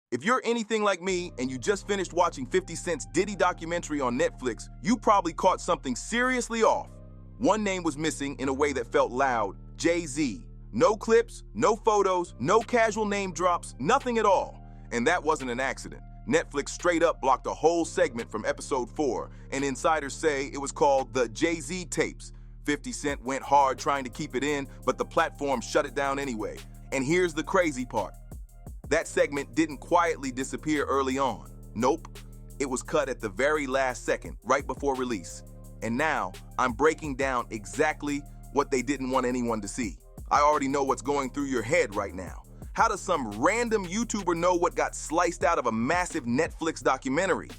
If you're anything like me and you just finished watching 50 Cent's Diddy documentary on Netflix, you probably caught something seriously off. One name was missing in a way that felt loud: Jay-Z. No clips, no photos, no casual name drops, nothing at all. And that wasn't an accident. Netflix straight up blocked a whole segment from episode 4, and insiders say it was called the Jay-Z tapes. 50 Cent went hard trying to keep it in, but the platform shut it down anyway. And here's the crazy part. That segment didn't quietly disappear early on. Nope. It was cut at the very last second, right before release. And now, I'm breaking down exactly what they didn't want anyone to see. I already know what's going through your head right now. How does some random YouTuber know what got sliced out of a massive Netflix documentary?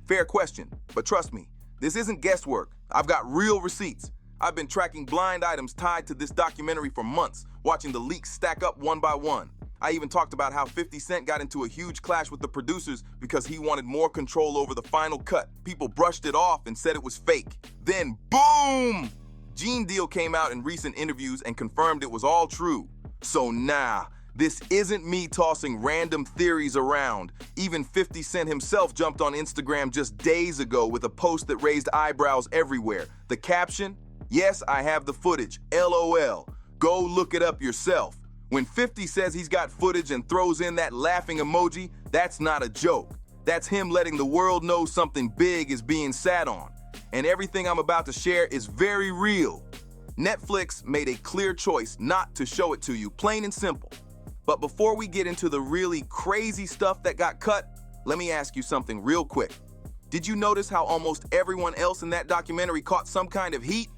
Fair question, but trust me, this isn't guesswork. I've got real receipts. I've been tracking blind items tied to this documentary for months, watching the leaks stack up one by one. I even talked about how 50 Cent got into a huge clash with the producers because he wanted more control over the final cut. People brushed it off and said it was fake. Then, boom! Gene Deal came out in recent interviews and confirmed it was all true. So nah, this isn't me tossing random theories around. Even 50 Cent himself jumped on Instagram just days ago with a post that raised eyebrows everywhere. The caption? Yes, I have the footage. LOL. Go look it up yourself. When 50 says he's got footage and throws in that laughing emoji, that's not a joke. That's him letting the world know something big is being sat on. And everything I'm about to share is very real. Netflix made a clear choice not to show it to you, plain and simple. But before we get into the really crazy stuff that got cut, let me ask you something real quick. Did you notice how almost everyone else in that documentary caught some kind of heat?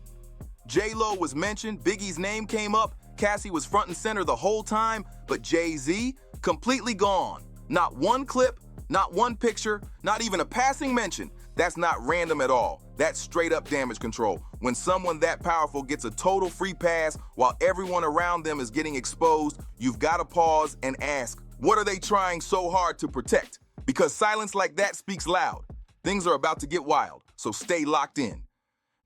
J-Lo was mentioned, Biggie's name came up, Cassie was front and center the whole time, but Jay-Z, completely gone. Not one clip, not one picture, not even a passing mention. That's not random at all. That's straight up damage control. When someone that powerful gets a total free pass while everyone around them is getting exposed, you've got to pause and ask, what are they trying so hard to protect? Because silence like that speaks loud. Things are about to get wild, so stay locked in.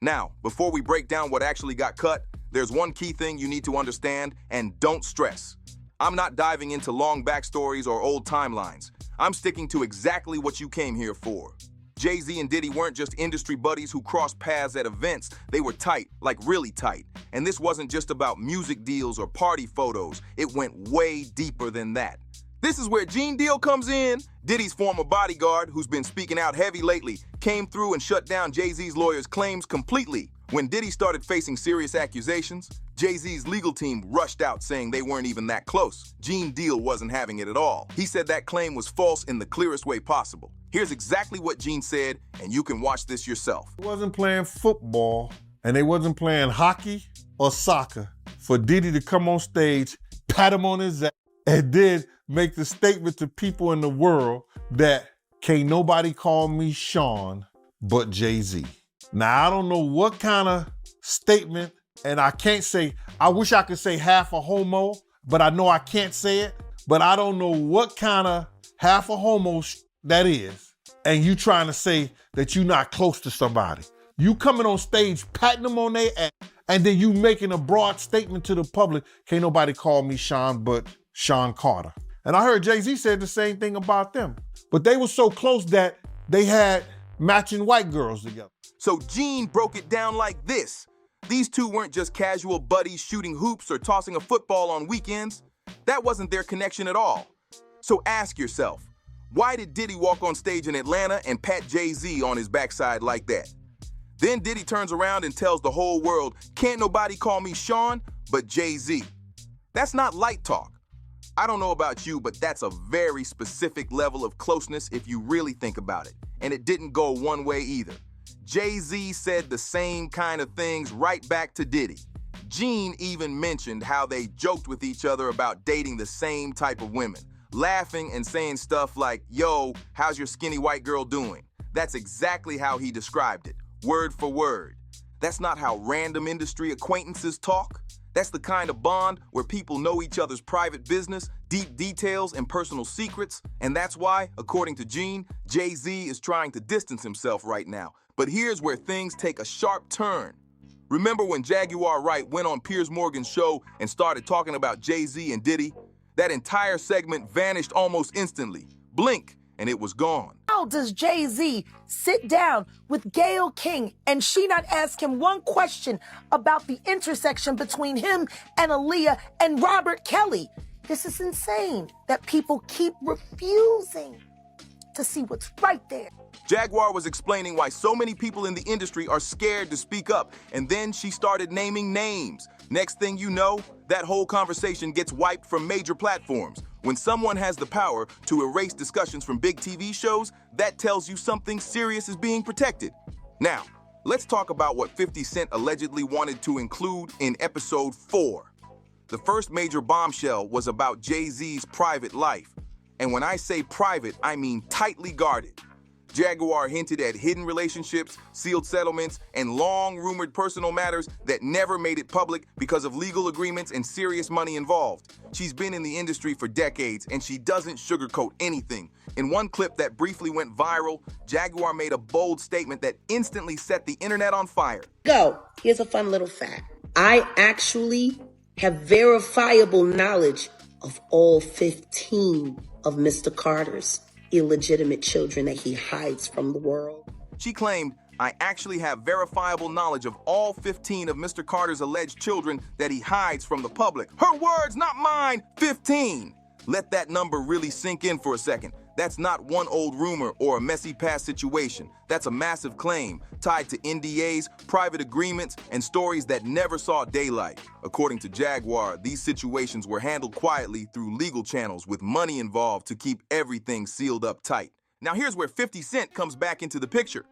Now, before we break down what actually got cut, there's one key thing you need to understand, and don't stress. I'm not diving into long backstories or old timelines. I'm sticking to exactly what you came here for. Jay-Z and Diddy weren't just industry buddies who crossed paths at events. They were tight, like really tight. And this wasn't just about music deals or party photos. It went way deeper than that. This is where Gene Deal comes in. Diddy's former bodyguard, who's been speaking out heavy lately, came through and shut down Jay-Z's lawyer's claims completely. When Diddy started facing serious accusations, Jay-Z's legal team rushed out saying they weren't even that close. Gene Deal wasn't having it at all. He said that claim was false in the clearest way possible. Here's exactly what Gene said, and you can watch this yourself. They wasn't playing football, and they wasn't playing hockey or soccer for Diddy to come on stage, pat him on his ass, and then make the statement to people in the world that can't nobody call me Sean but Jay-Z. Now, I don't know what kind of statement, and I can't say, I wish I could say half a homo, but I know I can't say it, but I don't know what kind of half a homo that is, and you trying to say that you're not close to somebody. You coming on stage, patting them on their ass, and then you making a broad statement to the public, can't nobody call me Sean but Sean Carter. And I heard Jay-Z said the same thing about them, but they were so close that they had matching white girls together. So Gene broke it down like this. These two weren't just casual buddies shooting hoops or tossing a football on weekends. That wasn't their connection at all. So ask yourself, why did Diddy walk on stage in Atlanta and pat Jay-Z on his backside like that? Then Diddy turns around and tells the whole world, can't nobody call me Sean but Jay-Z. That's not light talk. I don't know about you, but that's a very specific level of closeness if you really think about it. And it didn't go one way either. Jay-Z said the same kind of things right back to Diddy. Gene even mentioned how they joked with each other about dating the same type of women, laughing and saying stuff like, yo, how's your skinny white girl doing? That's exactly how he described it, word for word. That's not how random industry acquaintances talk. That's the kind of bond where people know each other's private business, deep details, and personal secrets. And that's why, according to Gene, Jay-Z is trying to distance himself right now. But here's where things take a sharp turn. Remember when Jaguar Wright went on Piers Morgan's show and started talking about Jay-Z and Diddy? That entire segment vanished almost instantly. Blink, and it was gone. How does Jay-Z sit down with Gayle King and she not ask him one question about the intersection between him and Aaliyah and Robert Kelly? This is insane that people keep refusing to see what's right there. Jaguar was explaining why so many people in the industry are scared to speak up, and then she started naming names. Next thing you know, that whole conversation gets wiped from major platforms. When someone has the power to erase discussions from big TV shows, that tells you something serious is being protected. Now, let's talk about what 50 Cent allegedly wanted to include in episode 4. The first major bombshell was about Jay-Z's private life. And when I say private, I mean tightly guarded. Jaguar hinted at hidden relationships, sealed settlements, and long-rumored personal matters that never made it public because of legal agreements and serious money involved. She's been in the industry for decades, and she doesn't sugarcoat anything. In one clip that briefly went viral, Jaguar made a bold statement that instantly set the internet on fire. Here's a fun little fact. I actually have verifiable knowledge of all 15 of Mr. Carter's illegitimate children that he hides from the world. She claimed, I actually have verifiable knowledge of all 15 of Mr. Carter's alleged children that he hides from the public. Her words, not mine, 15. Let that number really sink in for a second. That's not one old rumor or a messy past situation. That's a massive claim tied to NDAs, private agreements, and stories that never saw daylight. According to Jaguar, these situations were handled quietly through legal channels with money involved to keep everything sealed up tight. Now here's where 50 Cent comes back into the picture.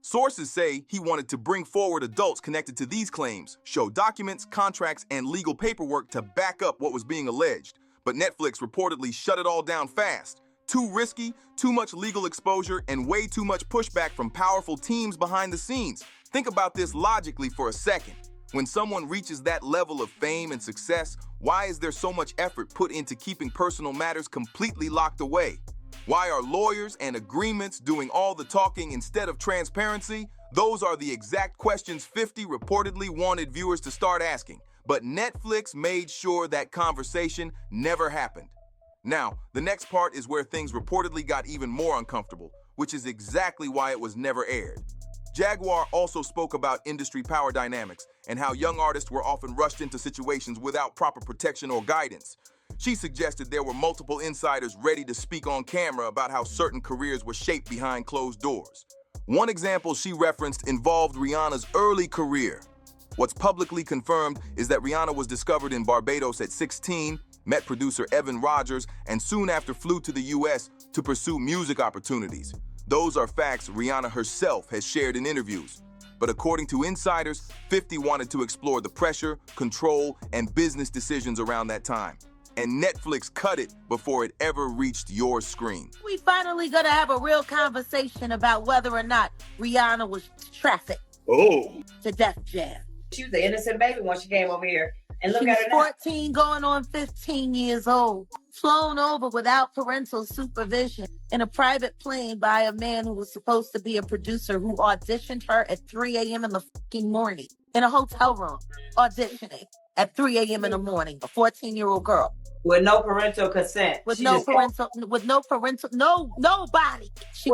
Sources say he wanted to bring forward adults connected to these claims, show documents, contracts, and legal paperwork to back up what was being alleged. But Netflix reportedly shut it all down fast. Too risky, too much legal exposure, and way too much pushback from powerful teams behind the scenes. Think about this logically for a second. When someone reaches that level of fame and success, why is there so much effort put into keeping personal matters completely locked away? Why are lawyers and agreements doing all the talking instead of transparency? Those are the exact questions 50 reportedly wanted viewers to start asking. But Netflix made sure that conversation never happened. Now, the next part is where things reportedly got even more uncomfortable, which is exactly why it was never aired. Jaguar also spoke about industry power dynamics and how young artists were often rushed into situations without proper protection or guidance. She suggested there were multiple insiders ready to speak on camera about how certain careers were shaped behind closed doors. One example she referenced involved Rihanna's early career. What's publicly confirmed is that Rihanna was discovered in Barbados at 16, met producer Evan Rogers, and soon after flew to the US to pursue music opportunities. Those are facts Rihanna herself has shared in interviews. But according to insiders, 50 wanted to explore the pressure, control, and business decisions around that time. And Netflix cut it before it ever reached your screen. We finally gonna have a real conversation about whether or not Rihanna was trafficked to Def Jam. She was an innocent baby when she came over here. And look She at was her now. 14 going on 15 years old, flown over without parental supervision in a private plane by a man who was supposed to be a producer who auditioned her at 3 a.m. in the fucking morning in a hotel room, auditioning at 3 a.m. in the morning, a 14-year-old girl. With no parental consent. Nobody. She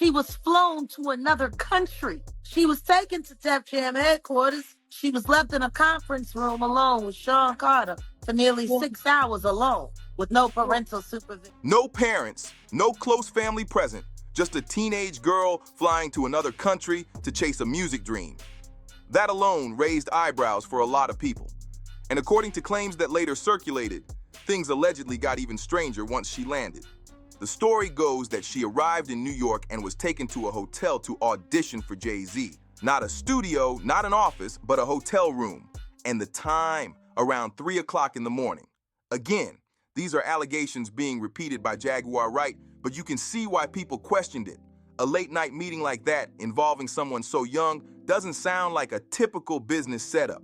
was flown to another country. She was taken to Def Jam headquarters. She was left in a conference room alone with Sean Carter for nearly 6 hours alone with no parental supervision. No parents, no close family present, just a teenage girl flying to another country to chase a music dream. That alone raised eyebrows for a lot of people. And according to claims that later circulated, things allegedly got even stranger once she landed. The story goes that she arrived in New York and was taken to a hotel to audition for Jay-Z. Not a studio, not an office, but a hotel room. And the time, around 3 o'clock in the morning. Again, these are allegations being repeated by Jaguar Wright, but you can see why people questioned it. A late-night meeting like that, involving someone so young, doesn't sound like a typical business setup.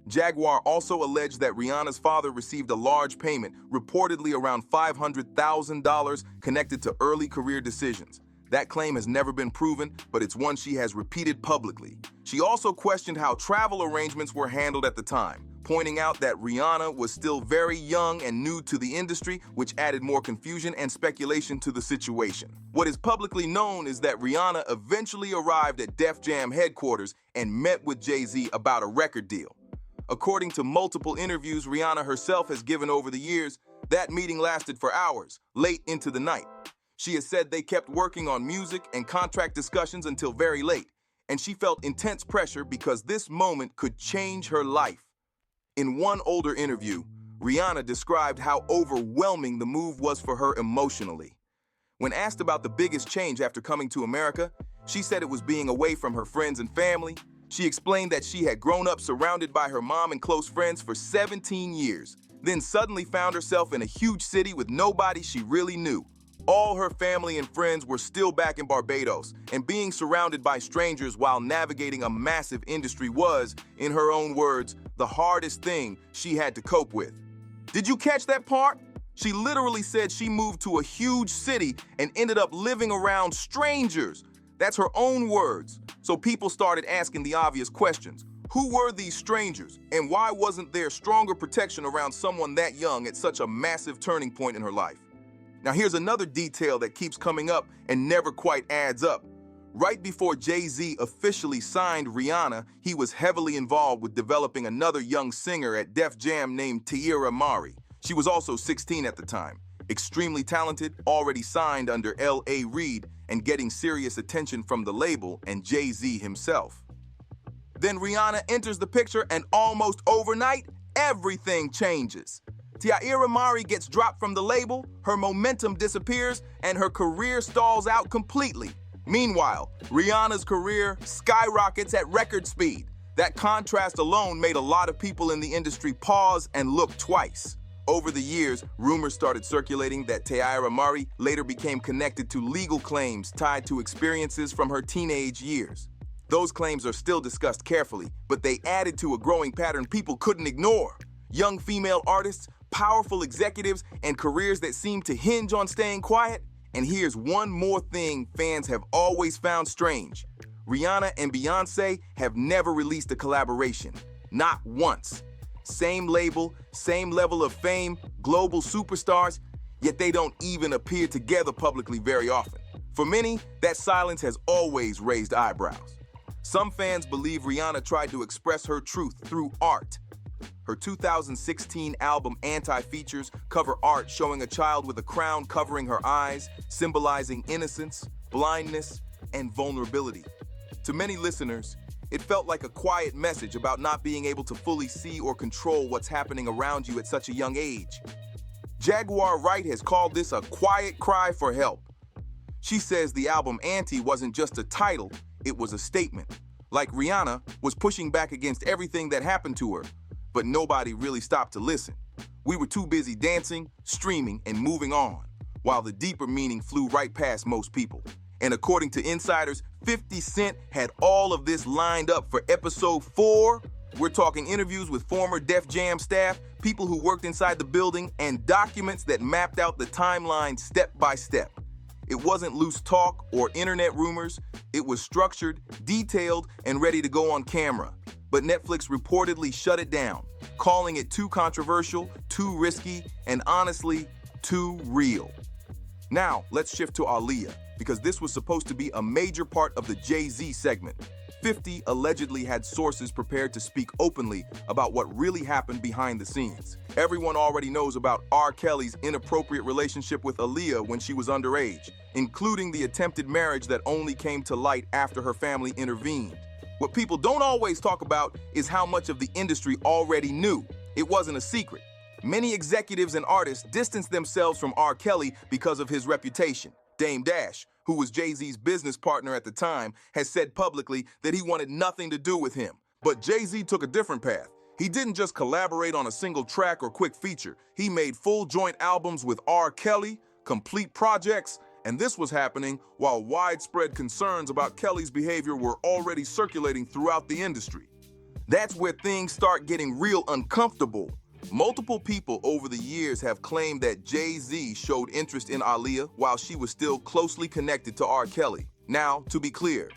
Jaguar also alleged that Rihanna's father received a large payment, reportedly around $500,000, connected to early career decisions. That claim has never been proven, but it's one she has repeated publicly. She also questioned how travel arrangements were handled at the time, pointing out that Rihanna was still very young and new to the industry, which added more confusion and speculation to the situation. What is publicly known is that Rihanna eventually arrived at Def Jam headquarters and met with Jay-Z about a record deal. According to multiple interviews Rihanna herself has given over the years, that meeting lasted for hours, late into the night. She has said they kept working on music and contract discussions until very late, and she felt intense pressure because this moment could change her life. In one older interview, Rihanna described how overwhelming the move was for her emotionally. When asked about the biggest change after coming to America, she said it was being away from her friends and family. She explained that she had grown up surrounded by her mom and close friends for 17 years, then suddenly found herself in a huge city with nobody she really knew. All her family and friends were still back in Barbados, and being surrounded by strangers while navigating a massive industry was, in her own words, the hardest thing she had to cope with. Did you catch that part? She literally said she moved to a huge city and ended up living around strangers. That's her own words. So people started asking the obvious questions. Who were these strangers, and why wasn't there stronger protection around someone that young at such a massive turning point in her life? Now here's another detail that keeps coming up and never quite adds up. Right before Jay-Z officially signed Rihanna, he was heavily involved with developing another young singer at Def Jam named Tierra Mari. She was also 16 at the time. Extremely talented, already signed under L.A. Reid and getting serious attention from the label and Jay-Z himself. Then Rihanna enters the picture and almost overnight, everything changes. Tierra Mari gets dropped from the label, her momentum disappears, and her career stalls out completely. Meanwhile, Rihanna's career skyrockets at record speed. That contrast alone made a lot of people in the industry pause and look twice. Over the years, rumors started circulating that Tierra Mari later became connected to legal claims tied to experiences from her teenage years. Those claims are still discussed carefully, but they added to a growing pattern people couldn't ignore. Young female artists, powerful executives, and careers that seem to hinge on staying quiet. And here's one more thing fans have always found strange. Rihanna and Beyoncé have never released a collaboration. Not once. Same label, same level of fame, global superstars, yet they don't even appear together publicly very often. For many, that silence has always raised eyebrows. Some fans believe Rihanna tried to express her truth through art. Her 2016 album Anti features cover art showing a child with a crown covering her eyes, symbolizing innocence, blindness, and vulnerability. To many listeners, it felt like a quiet message about not being able to fully see or control what's happening around you at such a young age. Jaguar Wright has called this a quiet cry for help. She says the album Anti wasn't just a title, it was a statement. Like Rihanna was pushing back against everything that happened to her, but nobody really stopped to listen. We were too busy dancing, streaming, and moving on, while the deeper meaning flew right past most people. And according to insiders, 50 Cent had all of this lined up for episode 4. We're talking interviews with former Def Jam staff, people who worked inside the building, and documents that mapped out the timeline step by step. It wasn't loose talk or internet rumors. It was structured, detailed, and ready to go on camera. But Netflix reportedly shut it down, calling it too controversial, too risky, and honestly, too real. Now, let's shift to Aaliyah, because this was supposed to be a major part of the Jay-Z segment. 50 allegedly had sources prepared to speak openly about what really happened behind the scenes. Everyone already knows about R. Kelly's inappropriate relationship with Aaliyah when she was underage, including the attempted marriage that only came to light after her family intervened. What people don't always talk about is how much of the industry already knew. It wasn't a secret. Many executives and artists distanced themselves from R. Kelly because of his reputation. Dame Dash, who was Jay-Z's business partner at the time, has said publicly that he wanted nothing to do with him. But Jay-Z took a different path. He didn't just collaborate on a single track or quick feature. He made full joint albums with R. Kelly, complete projects, and this was happening while widespread concerns about Kelly's behavior were already circulating throughout the industry. That's where things start getting real uncomfortable. Multiple people over the years have claimed that Jay-Z showed interest in Aaliyah while she was still closely connected to R. Kelly. Now, to be clear,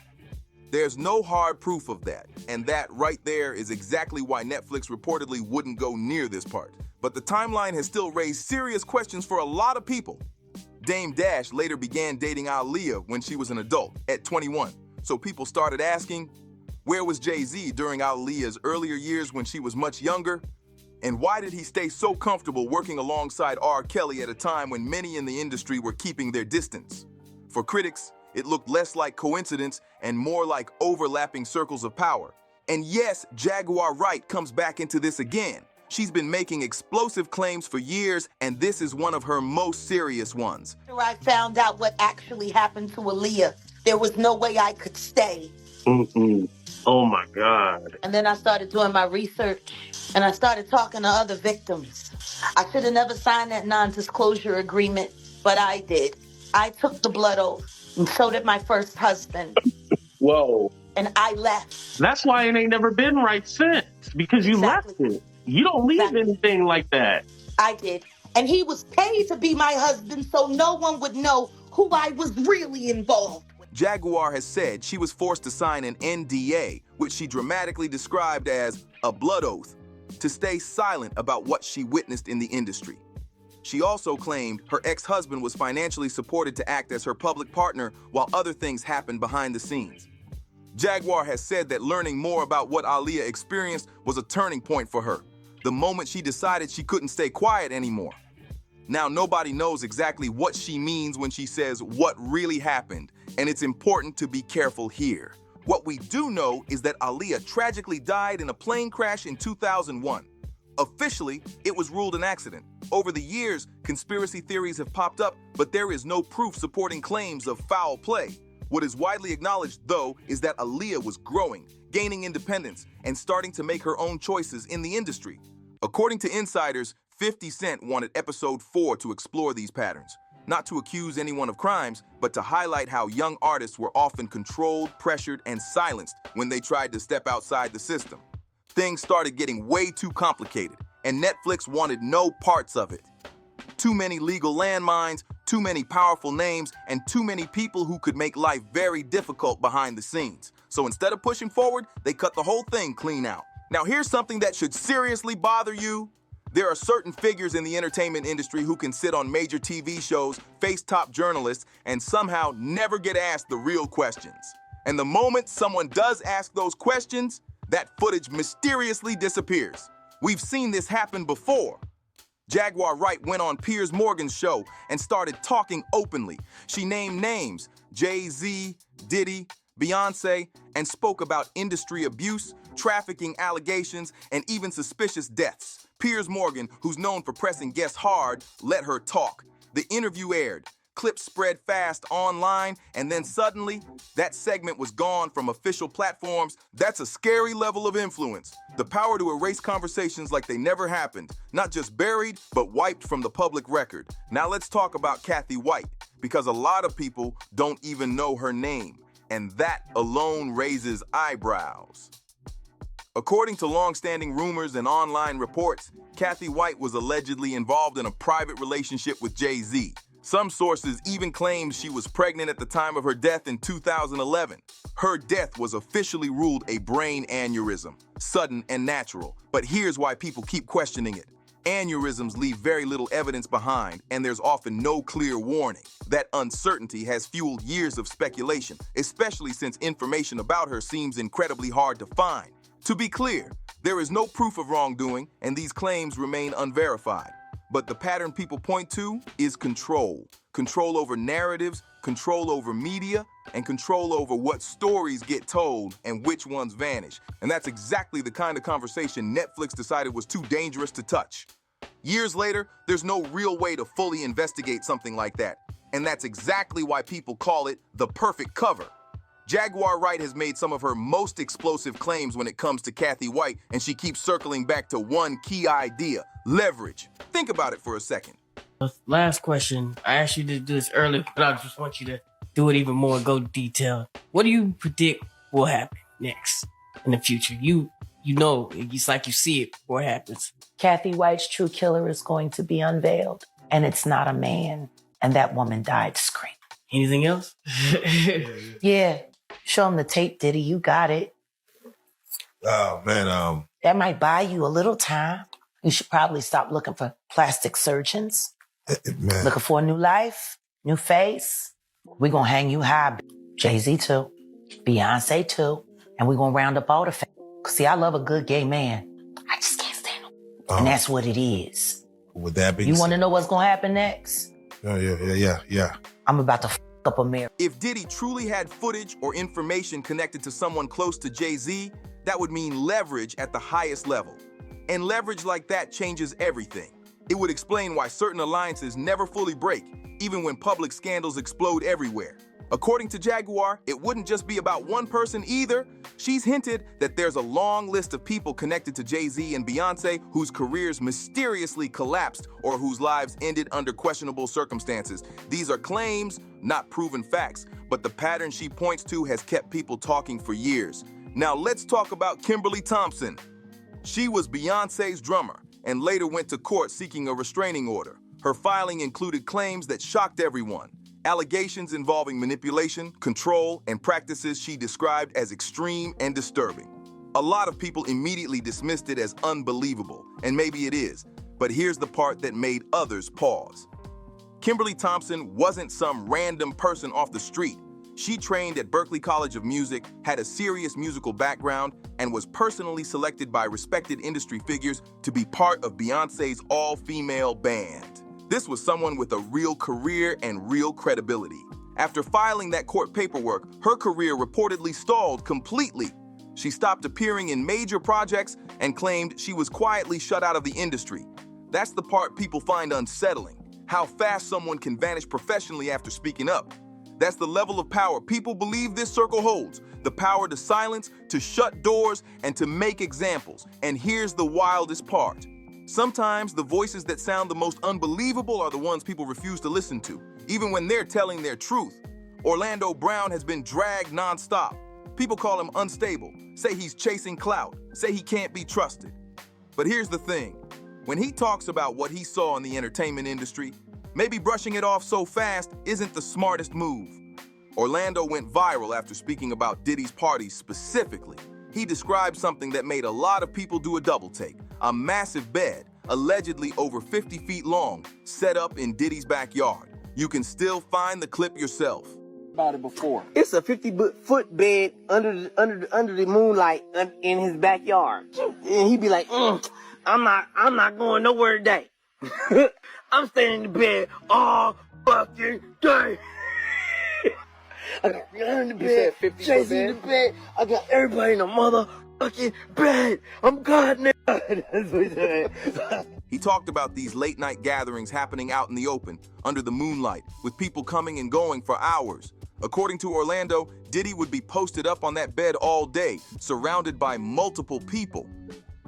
There's no hard proof of that, and that right there is exactly why Netflix reportedly wouldn't go near this part. But the timeline has still raised serious questions for a lot of people. Dame Dash later began dating Aaliyah when she was an adult, at 21. So people started asking, where was Jay-Z during Aaliyah's earlier years when she was much younger? And why did he stay so comfortable working alongside R. Kelly at a time when many in the industry were keeping their distance? For critics, it looked less like coincidence and more like overlapping circles of power. And yes, Jaguar Wright comes back into this again. She's been making explosive claims for years, and this is one of her most serious ones. After I found out what actually happened to Aaliyah, there was no way I could stay. Oh my God. And then I started doing my research, and I started talking to other victims. I should have never signed that non-disclosure agreement, but I did. I took the blood oath, and so did my first husband. Whoa. And I left. That's why it ain't never been right since, because you Exactly. left it. You don't leave anything like that. I did. And he was paid to be my husband so no one would know who I was really involved with. Jaguar has said she was forced to sign an NDA, which she dramatically described as a blood oath, to stay silent about what she witnessed in the industry. She also claimed her ex-husband was financially supported to act as her public partner while other things happened behind the scenes. Jaguar has said that learning more about what Aaliyah experienced was a turning point for her, the moment she decided she couldn't stay quiet anymore. Now, nobody knows exactly what she means when she says what really happened, and it's important to be careful here. What we do know is that Aaliyah tragically died in a plane crash in 2001. Officially, it was ruled an accident. Over the years, conspiracy theories have popped up, but there is no proof supporting claims of foul play. What is widely acknowledged, though, is that Aaliyah was growing, gaining independence, and starting to make her own choices in the industry. According to insiders, 50 Cent wanted Episode 4 to explore these patterns, not to accuse anyone of crimes, but to highlight how young artists were often controlled, pressured, and silenced when they tried to step outside the system. Things started getting way too complicated, and Netflix wanted no parts of it. Too many legal landmines, too many powerful names, and too many people who could make life very difficult behind the scenes. So instead of pushing forward, they cut the whole thing clean out. Now here's something that should seriously bother you. There are certain figures in the entertainment industry who can sit on major TV shows, face top journalists, and somehow never get asked the real questions. And the moment someone does ask those questions, that footage mysteriously disappears. We've seen this happen before. Jaguar Wright went on Piers Morgan's show and started talking openly. She named names, Jay-Z, Diddy, Beyonce, and spoke about industry abuse, trafficking allegations, and even suspicious deaths. Piers Morgan, who's known for pressing guests hard, let her talk. The interview aired. Clips spread fast online, and then suddenly, that segment was gone from official platforms. That's a scary level of influence. The power to erase conversations like they never happened, not just buried, but wiped from the public record. Now let's talk about Kathy White, because a lot of people don't even know her name, and that alone raises eyebrows. According to long-standing rumors and online reports, Kathy White was allegedly involved in a private relationship with Jay-Z. Some sources even claim she was pregnant at the time of her death in 2011. Her death was officially ruled a brain aneurysm, sudden and natural. But here's why people keep questioning it. Aneurysms leave very little evidence behind, and there's often no clear warning. That uncertainty has fueled years of speculation, especially since information about her seems incredibly hard to find. To be clear, there is no proof of wrongdoing, and these claims remain unverified. But the pattern people point to is control. Control over narratives, control over media, and control over what stories get told and which ones vanish. And that's exactly the kind of conversation Netflix decided was too dangerous to touch. Years later, there's no real way to fully investigate something like that. And that's exactly why people call it the perfect cover. Jaguar Wright has made some of her most explosive claims when it comes to Kathy White, and she keeps circling back to one key idea: leverage. Think about it for a second. Last question. I asked you to do this earlier, but I just want you to do it even more, go detailed. What do you predict will happen next in the future? You know, it's like you see it before it happens. Kathy White's true killer is going to be unveiled, and it's not a man. And that woman died screaming. Anything else? Yeah, Show him the tape, Diddy. You got it. Oh, man, That might buy you a little time. You should probably stop looking for plastic surgeons. man. Looking for a new life, new face. We're going to hang you high. Jay-Z too. Beyonce too. And we're going to round up all the fans. See, I love a good gay man. I just can't stand him. And that's what it is. With that being You said, want to know what's going to happen next? Yeah. I'm about to up America. If Diddy truly had footage or information connected to someone close to Jay-Z, that would mean leverage at the highest level. And leverage like that changes everything. It would explain why certain alliances never fully break, even when public scandals explode everywhere. According to Jaguar, it wouldn't just be about one person either. She's hinted that there's a long list of people connected to Jay-Z and Beyonce whose careers mysteriously collapsed or whose lives ended under questionable circumstances. These are claims, not proven facts, but the pattern she points to has kept people talking for years. Now let's talk about Kimberly Thompson. She was Beyonce's drummer and later went to court seeking a restraining order. Her filing included claims that shocked everyone. Allegations involving manipulation, control, and practices she described as extreme and disturbing. A lot of people immediately dismissed it as unbelievable, and maybe it is, but here's the part that made others pause. Kimberly Thompson wasn't some random person off the street. She trained at Berklee College of Music, had a serious musical background, and was personally selected by respected industry figures to be part of Beyoncé's all-female band. This was someone with a real career and real credibility. After filing that court paperwork, her career reportedly stalled completely. She stopped appearing in major projects and claimed she was quietly shut out of the industry. That's the part people find unsettling, how fast someone can vanish professionally after speaking up. That's the level of power people believe this circle holds, the power to silence, to shut doors, and to make examples. And here's the wildest part. Sometimes the voices that sound the most unbelievable are the ones people refuse to listen to, even when they're telling their truth. Orlando Brown has been dragged nonstop. People call him unstable, say he's chasing clout, say he can't be trusted. But here's the thing. When he talks about what he saw in the entertainment industry, maybe brushing it off so fast isn't the smartest move. Orlando went viral after speaking about Diddy's parties specifically. He described something that made a lot of people do a double take. A massive bed, allegedly over 50 feet long, set up in Diddy's backyard. You can still find the clip yourself. About it before. It's a 50-foot bed under the moonlight in his backyard. And he'd be like, I'm not going nowhere today. I'm staying in the bed all fucking day. I got Rihanna in the bed, Jay-Z in the bed. I got everybody in the motherfucking bed. I'm God now. That's what he said. He talked about these late-night gatherings happening out in the open, under the moonlight, with people coming and going for hours. According to Orlando, Diddy would be posted up on that bed all day, surrounded by multiple people.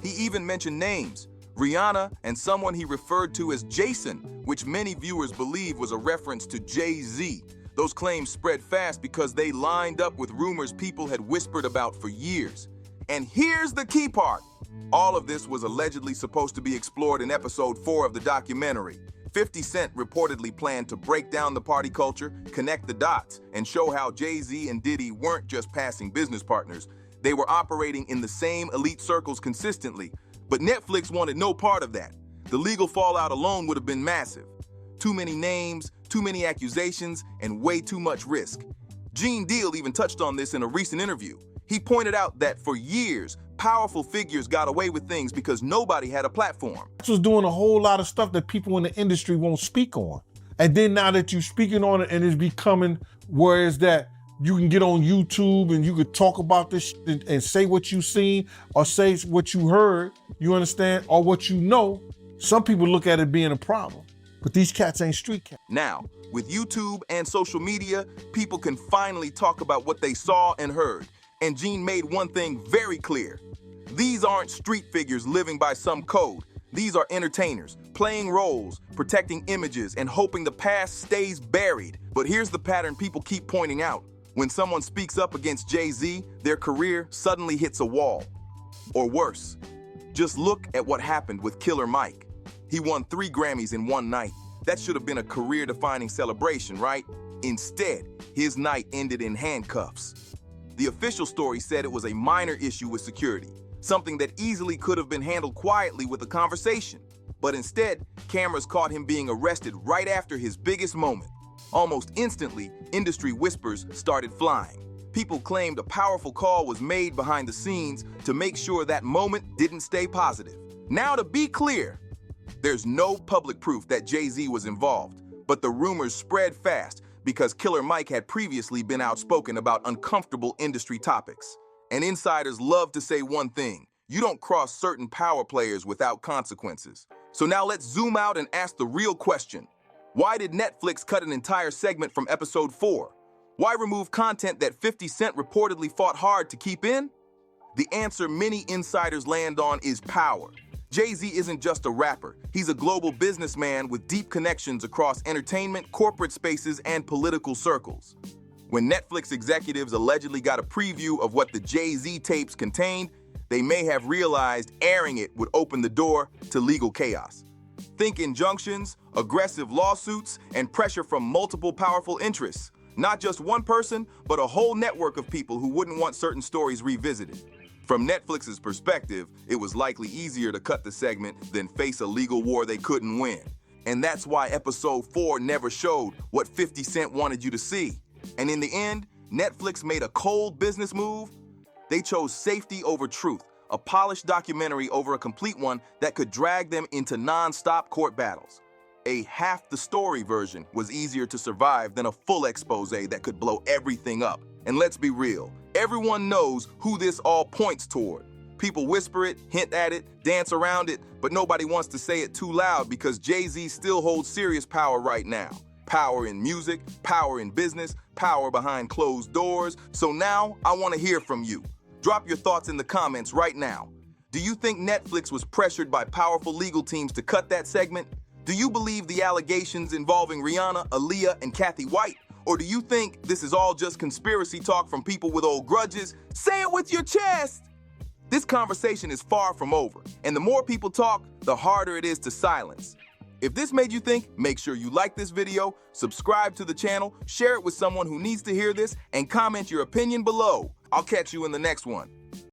He even mentioned names, Rihanna and someone he referred to as Jason, which many viewers believe was a reference to Jay-Z. Those claims spread fast because they lined up with rumors people had whispered about for years. And here's the key part. All of this was allegedly supposed to be explored in episode 4 of the documentary. 50 Cent reportedly planned to break down the party culture, connect the dots, and show how Jay-Z and Diddy weren't just passing business partners. They were operating in the same elite circles consistently. But Netflix wanted no part of that. The legal fallout alone would have been massive. Too many names, too many accusations, and way too much risk. Gene Deal even touched on this in a recent interview. He pointed out that for years, powerful figures got away with things because nobody had a platform. This was doing a whole lot of stuff that people in the industry won't speak on. And then now that you're speaking on it and it's becoming where it's that you can get on YouTube and you could talk about this shit and say what you seen or say what you heard, you understand, or what you know, some people look at it being a problem. But these cats ain't street cats. Now, with YouTube and social media, people can finally talk about what they saw and heard. And Gene made one thing very clear. These aren't street figures living by some code. These are entertainers, playing roles, protecting images, and hoping the past stays buried. But here's the pattern people keep pointing out. When someone speaks up against Jay-Z, their career suddenly hits a wall. Or worse, just look at what happened with Killer Mike. He won 3 Grammys in one night. That should have been a career-defining celebration, right? Instead, his night ended in handcuffs. The official story said it was a minor issue with security, something that easily could have been handled quietly with a conversation. But instead, cameras caught him being arrested right after his biggest moment. Almost instantly, industry whispers started flying. People claimed a powerful call was made behind the scenes to make sure that moment didn't stay positive. Now, to be clear, there's no public proof that Jay-Z was involved, but the rumors spread fast because Killer Mike had previously been outspoken about uncomfortable industry topics. And insiders love to say one thing: you don't cross certain power players without consequences. So now let's zoom out and ask the real question. Why did Netflix cut an entire segment from episode 4? Why remove content that 50 Cent reportedly fought hard to keep in? The answer many insiders land on is power. Jay-Z isn't just a rapper. He's a global businessman with deep connections across entertainment, corporate spaces, and political circles. When Netflix executives allegedly got a preview of what the Jay-Z tapes contained, they may have realized airing it would open the door to legal chaos. Think injunctions, aggressive lawsuits, and pressure from multiple powerful interests. Not just one person, but a whole network of people who wouldn't want certain stories revisited. From Netflix's perspective, it was likely easier to cut the segment than face a legal war they couldn't win. And that's why episode 4 never showed what 50 Cent wanted you to see. And in the end, Netflix made a cold business move. They chose safety over truth, a polished documentary over a complete one that could drag them into non-stop court battles. A half-the-story version was easier to survive than a full expose that could blow everything up. And let's be real, everyone knows who this all points toward. People whisper it, hint at it, dance around it, but nobody wants to say it too loud because Jay-Z still holds serious power right now. Power in music, power in business, power behind closed doors. So now, I want to hear from you. Drop your thoughts in the comments right now. Do you think Netflix was pressured by powerful legal teams to cut that segment? Do you believe the allegations involving Rihanna, Aaliyah, and Kathy White? Or do you think this is all just conspiracy talk from people with old grudges? Say it with your chest! This conversation is far from over, and the more people talk, the harder it is to silence. If this made you think, make sure you like this video, subscribe to the channel, share it with someone who needs to hear this, and comment your opinion below. I'll catch you in the next one.